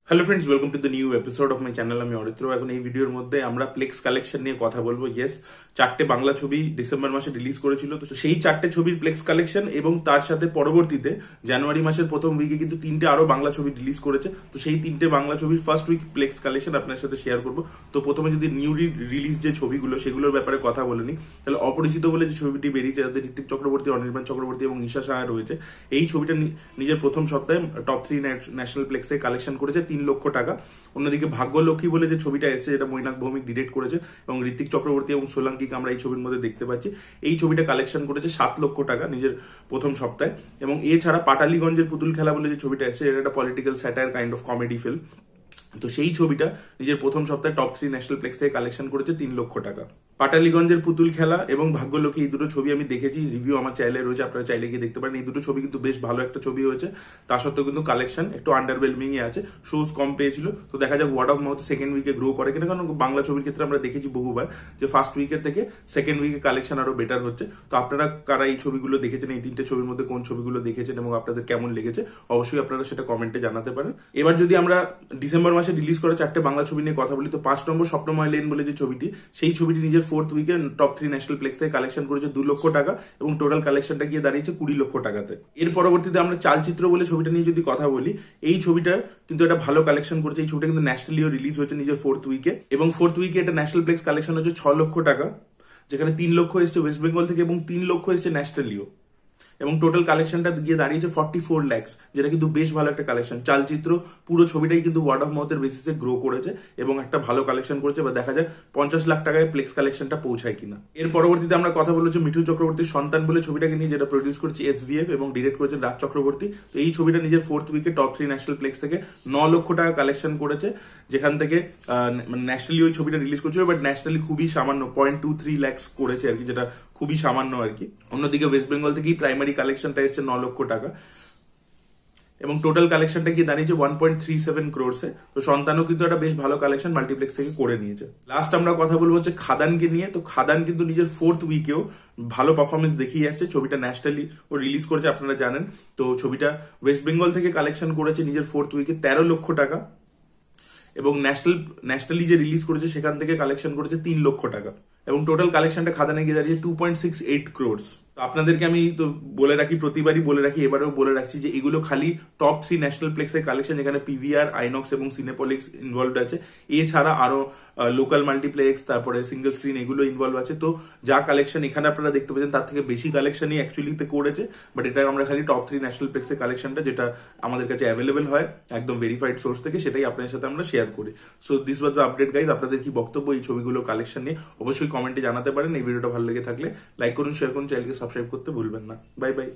Hello friends, welcome to the new episode of my channel. আমি অরিত্র। এখন এই ভিডিওর মধ্যে আমরা প্লেক্স কালেকশন নিয়ে কথা বলবো। ইয়েস, 4টে বাংলা ছবি ডিসেম্বর মাসে রিলিজ করেছিল, তো সেই 4টে ছবির প্লেক্স কালেকশন এবং তার সাথে পরবর্তীতে জানুয়ারি মাসের প্রথম উইকে কিন্তু 3টে আরো বাংলা ছবি রিলিজ করেছে। তো সেই 3টে বাংলা ছবির ফার্স্ট উইক প্লেক্স কালেকশন আপনার সাথে শেয়ার করবো। তো প্রথমে যদি নিউ রিলিজ যে ছবিগুলো সেগুলোর ব্যাপারে কথা বলে নিই, তাহলে অপরিচিত বলে যে ছবিটি বেরিয়েছে, যাতে ঋত্বিক চক্রবর্তী, অনির্বাণ চক্রবর্তী এবং ঈশা সাহা রয়েছে, এই ছবিটা নিজের প্রথম সপ্তাহে টপ 3 ন্যাশনাল প্লেক্সে কালেকশন করেছে 3 লক্ষ টাকা। অন্যদিকে ভাগ্যলক্ষ্মী বলে যে ছবিটা এসেছে, যেটা মৈনাক ভৌমিক ডিরেক্ট করেছে এবং ঋত্বিক চক্রবর্তী এবং সোলাঙ্কিকে আমরা এই ছবির মধ্যে দেখতে পাচ্ছি, এই ছবিটা কালেকশন করেছে 7 লক্ষ টাকা নিজের প্রথম সপ্তাহে। এবং এছাড়া পাটালিগঞ্জের পুতুল খেলা বলে যে ছবিটা এসেছে, এটা একটা political satire kind of comedy film, তো সেই ছবিটা নিজের প্রথম সপ্তাহে টপ 3 ন্যাশনাল প্লেক্স থেকে কালেকশন করেছে 3 লক্ষ টাকা। পাটালিগঞ্জের পুতুল খেলা এবং ভাগ্যলক্ষ্মী, এই দুটো ছবি আমি দেখেছি, রিভিউ আমার চ্যানেলে রয়েছে, আপনারা চাইলে গিয়ে দেখতে পারেন। এই দুটো ছবি কিন্তু বেশ ভালো একটা ছবি হয়েছে, তা সত্ত্বেও কিন্তু কালেকশন একটু আন্ডারওয়েলমিং এ আছে, শোজ কম পেয়েছিল। তো দেখা যাক ওয়ার্ড অফ মাউথ সেকেন্ড উইকে গ্রো করে কিনা, কারণ বাংলা ছবির ক্ষেত্রে আমরা দেখেছি বহুবার যে ফার্স্ট উইকের থেকে সেকেন্ড উইকে কালেকশন আরো বেটার হচ্ছে। তো আপনারা কারা এই ছবিগুলো দেখেছেন, এই 3টে ছবির মধ্যে কোন ছবিগুলো দেখেছেন এবং আপনাদের কেমন লেগেছে, অবশ্যই আপনারা সেটা কমেন্টে জানাতে পারেন। এবার যদি আমরা ডিসেম্বর মাসে রিলিজ করা 4টে বাংলা ছবি নিয়ে কথা বলি, তো 5 নম্বর স্বপ্নময় লেন বলে যে ছবিটি, সেই ছবিটি নিজের 4th উইকে টপ 3 ন্যাশনাল প্লেক্স থেকে কালেকশন করেছে 2 লক্ষ টাকা এবং টোটাল কালেকশনটা গিয়ে দাঁড়িয়েছে 20 লক্ষ টাকাতে। এর পরবর্তীতে আমরা চালচিত্র বলে ছবিটা নিয়ে যদি কথা বলি, এই ছবিটা কিন্তু একটা ভালো কালেকশন করেছে। এই ছবিটা কিন্তু ন্যাশনালিও রিলিজ হয়েছে নিজের 4th উইকে, এবং 4th উইকে এটা ন্যাশনাল প্লেক্স কালেকশন হচ্ছে 6 লক্ষ টাকা, যেখানে 3 লক্ষ এসছে ওয়েস্ট বেঙ্গল থেকে এবং 3 লক্ষ এসছে ন্যাশনালিও, এবং টোটাল কালেকশনটা গিয়ে দাঁড়িয়েছে 44 ল্যাক্স, যেটা কিন্তু বেশ ভালো একটা কালেকশন। চালচিত্র পুরো ছবিটাই কিন্তু ওয়ার্ড অফ মাউথের বেসিসে গ্রো করেছে এবং একটা ভালো কালেকশন করেছে। বা দেখা যায় 50 লাখ টাকায় প্লেক্স কালেকশনটা পৌঁছায় কিনা। এর পরবর্তীতে আমরা কথা বলেছি মিঠুন চক্রবর্তীর সন্তান বলে ছবিটাকে নিয়ে, যেটা প্রডিউস করেছে SVF এবং ডিরেক্ট করেছেন রাজ চক্রবর্তী। তো এই ছবিটা নিজের 4th উইকে টপ 3 ন্যাশনাল প্লেক্স থেকে 9 লক্ষ টাকা কালেকশন করেছে, যেখান থেকে ন্যাশনালি ওই ছবিটা রিলিজ করেছিল, বাট ন্যাশনালি খুবই সামান্য 0.23 ল্যাক্স করেছে আর কি, যেটা খুবই সামান্য আর কি। অন্যদিকে ওয়েস্ট বেঙ্গল থেকেই প্রাইমারি কালেকশনটা এসছে 9 লক্ষ টাকা এবং টোটাল কালেকশনটা গিয়ে দাঁড়িয়েছে 1.37 ক্রোর্সে। তো সন্তানও কিন্তু একটা বেশ ভালো কালেকশন মাল্টিপ্লেক্স থেকে করে নিয়েছে। লাস্ট আমরা কথা বলবো হচ্ছে খাদানকে নিয়ে। তো খাদান কিন্তু নিজের 4th উইকেও ভালো পারফরমেন্স দেখিয়ে যাচ্ছে। ছবিটা ন্যাশনালি ও রিলিজ করেছে, আপনারা জানেন। তো ছবিটা ওয়েস্ট বেঙ্গল থেকে কালেকশন করেছে নিজের 4th উইকে 13 লক্ষ টাকা এবং ন্যাশনালি যে রিলিজ করেছে সেখান থেকে কালেকশন করেছে 3 লক্ষ টাকা এবং টোটাল কালেকশনটা খাদানে গিয়ে দাঁড়িয়েছে 2.68 ক্রোর্স। তো আপনাদেরকে আমি তো বলে রাখি, প্রতিবারই বলে রাখি, এবারেও বলে রাখছি যে এগুলো খালি টপ 3 ন্যাশনাল প্লেক্সের কালেকশন, যেখানে PVR, আইনক্স এবং সিনেপলিক্স ইনভলভ আছে। এছাড়া আরো লোকাল মাল্টিপ্লেক্স, তারপরে সিঙ্গেল স্ক্রিন, এগুলো ইনভলভ আছে। তো যা কালেকশন এখানে আপনারা দেখতে পাচ্ছেন তার থেকে বেশি কালেকশনই অ্যাকচুয়ালিতে করেছে, বাট এটা আমরা খালি টপ 3 ন্যাশনাল প্লেক্সের কালেকশনটা যেটা আমাদের কাছে অ্যাভেলেবেল হয় একদম ভেরিফাইড সোর্স থেকে, সেটাই আপনাদের সাথে আমরা শেয়ার করি। So this was the update guys. আপনাদের কি বক্তব্য এই ছবিগুলো কালেকশন নিয়ে অবশ্যই কমেন্টে জানাতে পারেন। এই ভিডিওটা ভালো লেগে থাকলে লাইক করুন, শেয়ার করুন, চ্যানেলকে সাবস্ক্রাইব করতে ভুলবেন না। Bye bye.